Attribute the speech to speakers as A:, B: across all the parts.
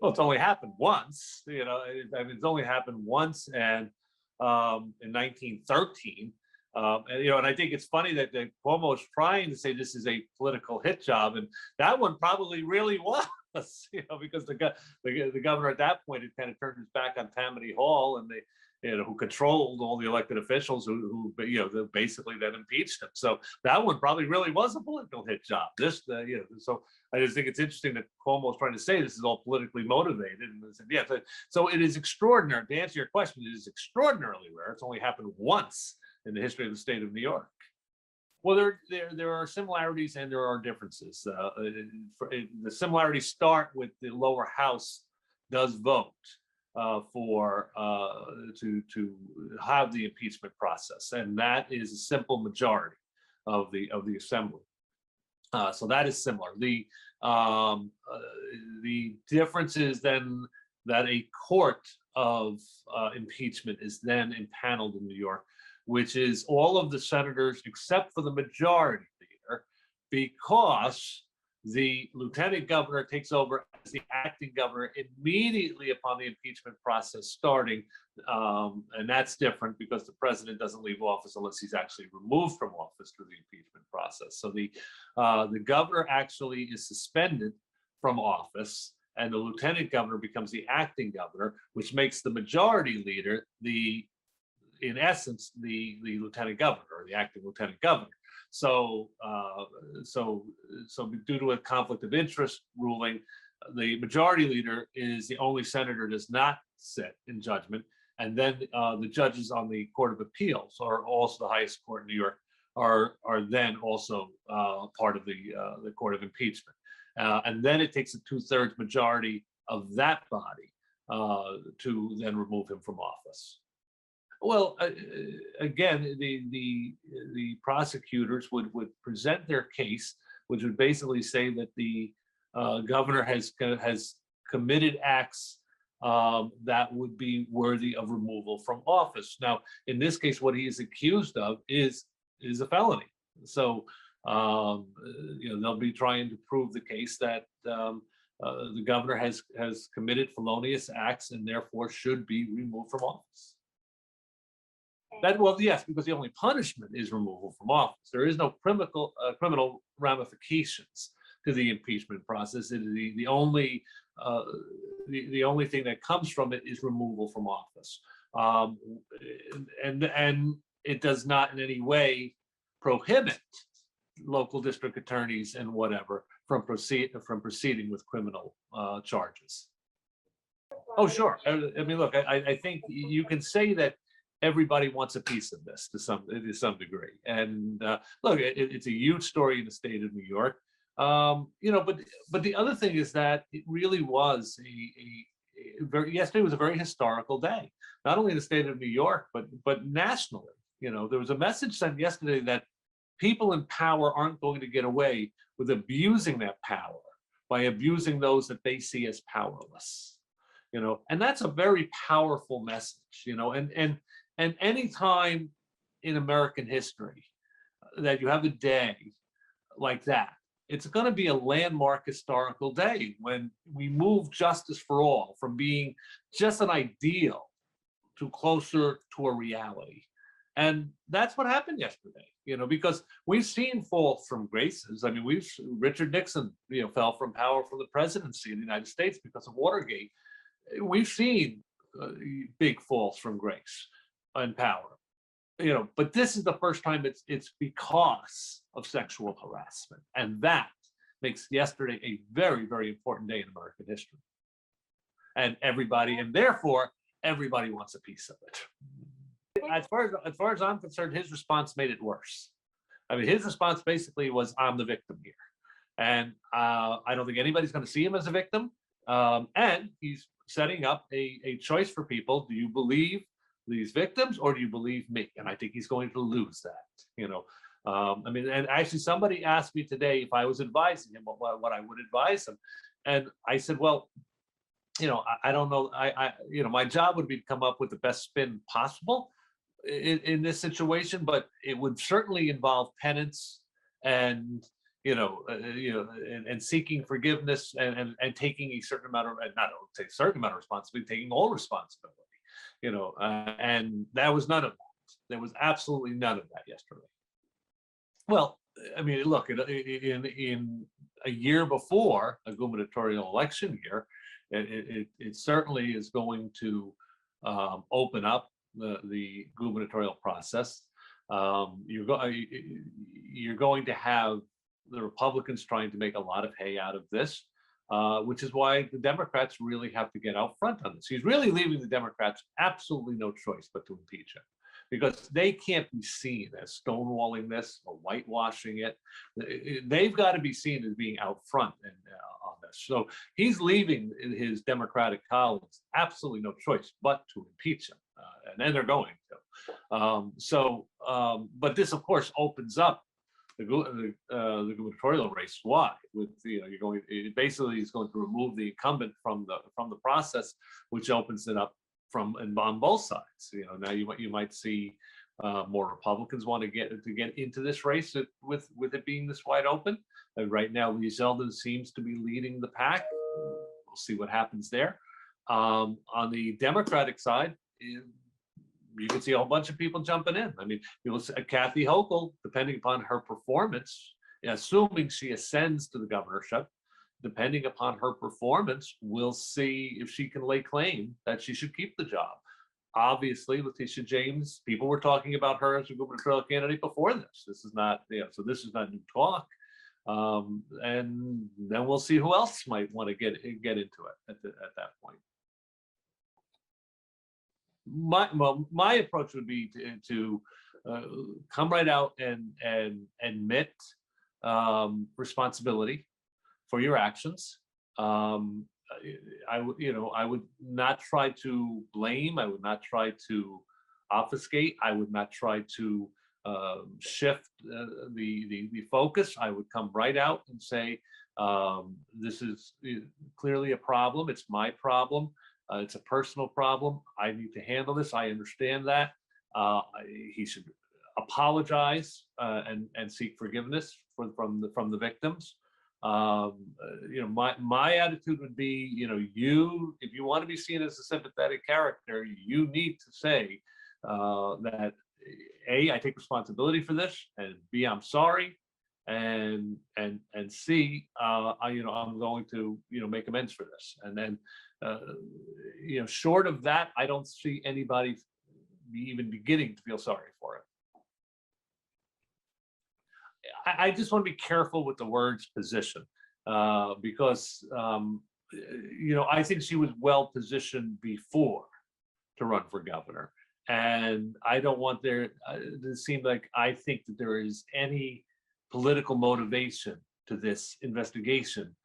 A: Well, it's only happened once, I mean, it's only happened once, and in 1913. And I think it's funny that Cuomo is trying to say this is a political hit job, and that one probably really was, because the governor at that point had kind of turned his back on Tammany Hall, and who controlled all the elected officials who basically then impeached him. So that one probably really was a political hit job. So I just think it's interesting that Cuomo is trying to say this is all politically motivated. And yeah, so it is extraordinary. To answer your question, it is extraordinarily rare. It's only happened once in the history of the state of New York. Well, there are similarities and there are differences. The similarities start with the lower house does vote to have the impeachment process, and that is a simple majority of the assembly. So that is similar. The difference is then that a court of impeachment is then impaneled in New York, which is all of the senators except for the majority leader, because the lieutenant governor takes over as the acting governor immediately upon the impeachment process starting. And that's different because the president doesn't leave office unless he's actually removed from office through the impeachment process. So the governor actually is suspended from office, and the lieutenant governor becomes the acting governor, which makes the majority leader in essence, the lieutenant governor or the acting lieutenant governor. So due to a conflict of interest ruling, the majority leader is the only senator does not sit in judgment, and then the judges on the Court of Appeals, or also the highest court in New York, are then also part of the Court of Impeachment, and then it takes a 2/3 majority of that body to then remove him from office. Well, again, the prosecutors would present their case, which would basically say that the governor has committed acts that would be worthy of removal from office. Now, in this case, what he is accused of is a felony. So, they'll be trying to prove the case that the governor has committed felonious acts and therefore should be removed from office. Yes, because the only punishment is removal from office. There is no criminal ramifications to the impeachment process. The only thing that comes from it is removal from office, and it does not in any way prohibit local district attorneys and whatever from proceeding with criminal charges. Oh, sure. I mean, look, I think you can say that everybody wants a piece of this to some degree. And look, it's a huge story in the state of New York. But the other thing is that it really was yesterday was a very historical day, not only in the state of New York, but nationally. There was a message sent yesterday that people in power aren't going to get away with abusing that power by abusing those that they see as powerless. And that's a very powerful message. And any time in American history that you have a day like that, it's going to be a landmark historical day when we move justice for all from being just an ideal to closer to a reality. And that's what happened yesterday, because we've seen falls from graces. I mean, Richard Nixon, fell from power for the presidency in the United States because of Watergate. We've seen big falls from grace and power, but this is the first time it's because of sexual harassment, and that makes yesterday a very, very important day in American history. And therefore everybody wants a piece of it. As far as I'm concerned, his response made it worse. I mean, his response basically was, "I'm the victim here," and I don't think anybody's going to see him as a victim. And he's setting up a choice for people. Do you believe these victims or do you believe me? And I think he's going to lose that. I mean, and actually somebody asked me today if I was advising him what I would advise him. And I said, well, I don't know. My job would be to come up with the best spin possible in this situation, but it would certainly involve penance and and seeking forgiveness and taking a certain amount of, not say a certain amount of responsibility, taking all responsibility, and that was none of that. There was absolutely none of that yesterday. Well, I mean, look, in a year before a gubernatorial election year, it certainly is going to open up the gubernatorial process. You're going to have the Republicans trying to make a lot of hay out of this, which is why the Democrats really have to get out front on this. He's really leaving the Democrats absolutely no choice but to impeach him, because they can't be seen as stonewalling this or whitewashing it. They've got to be seen as being out front on this. So he's leaving his Democratic colleagues absolutely no choice but to impeach him, and then they're going to. But this, of course, opens up the gubernatorial race. Why? With you're going, it basically is going to remove the incumbent from the process, which opens it up on both sides. Now you might see more Republicans want to get into this race with it being this wide open. And right now, Lee Zeldin seems to be leading the pack. We'll see what happens there. On the Democratic side, you can see a whole bunch of people jumping in. I mean, you will see Kathy Hochul, depending upon her performance, assuming she ascends to the governorship, depending upon her performance, we'll see if she can lay claim that she should keep the job. Obviously, Letitia James, people were talking about her as a gubernatorial candidate before this. This is not, so this is not new talk. And then we'll see who else might want to get into it at that point. My approach would be to come right out and admit responsibility for your actions. I would not try to blame. I would not try to obfuscate. I would not try to shift the focus. I would come right out and say, this is clearly a problem. It's my problem. It's a personal problem. I need to handle this. I understand that. He should apologize and seek forgiveness from the victims. My attitude would be, if you want to be seen as a sympathetic character, you need to say that A, I take responsibility for this, and B, I'm sorry, and C, I'm going to make amends for this. And then short of that, I don't see anybody even beginning to feel sorry for it. I just want to be careful with the words position, because I think she was well positioned before to run for governor, and I don't want there to seem like I think that there is any political motivation to this investigation,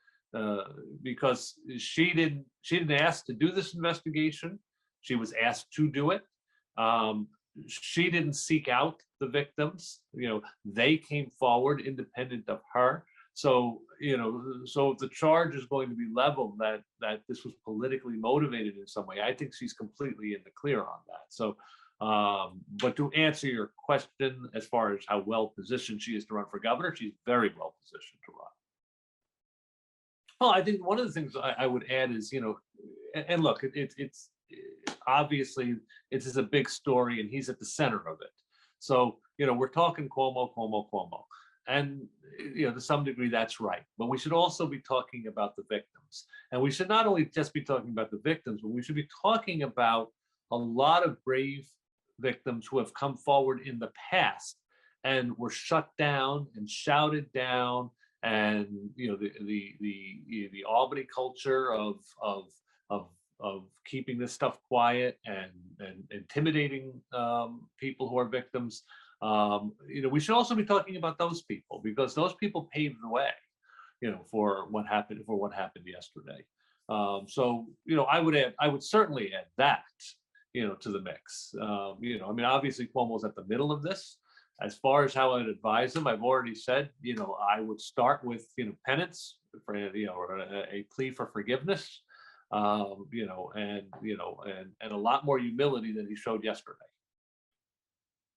A: because she didn't ask to do this investigation. She was asked to do it. She didn't seek out the victims. They came forward independent of her. So, so if the charge is going to be leveled that this was politically motivated in some way, I think she's completely in the clear on that. So, but to answer your question, as far as how well positioned she is to run for governor, she's very well positioned to run. Well, I think one of the things I would add is, and look, it's obviously this is a big story, and he's at the center of it. So, we're talking Cuomo, and to some degree that's right. But we should also be talking about the victims, and we should not only just be talking about the victims, but we should be talking about a lot of brave victims who have come forward in the past and were shut down and shouted down, and the Albany culture of keeping this stuff quiet and intimidating people who are victims. We should also be talking about those people, because those people paved the way, for what happened yesterday. So I would certainly add that, to the mix. Obviously Cuomo's at the middle of this. As far as how I'd advise him, I've already said, I would start with, penance for, or a plea for forgiveness, and a lot more humility than he showed yesterday.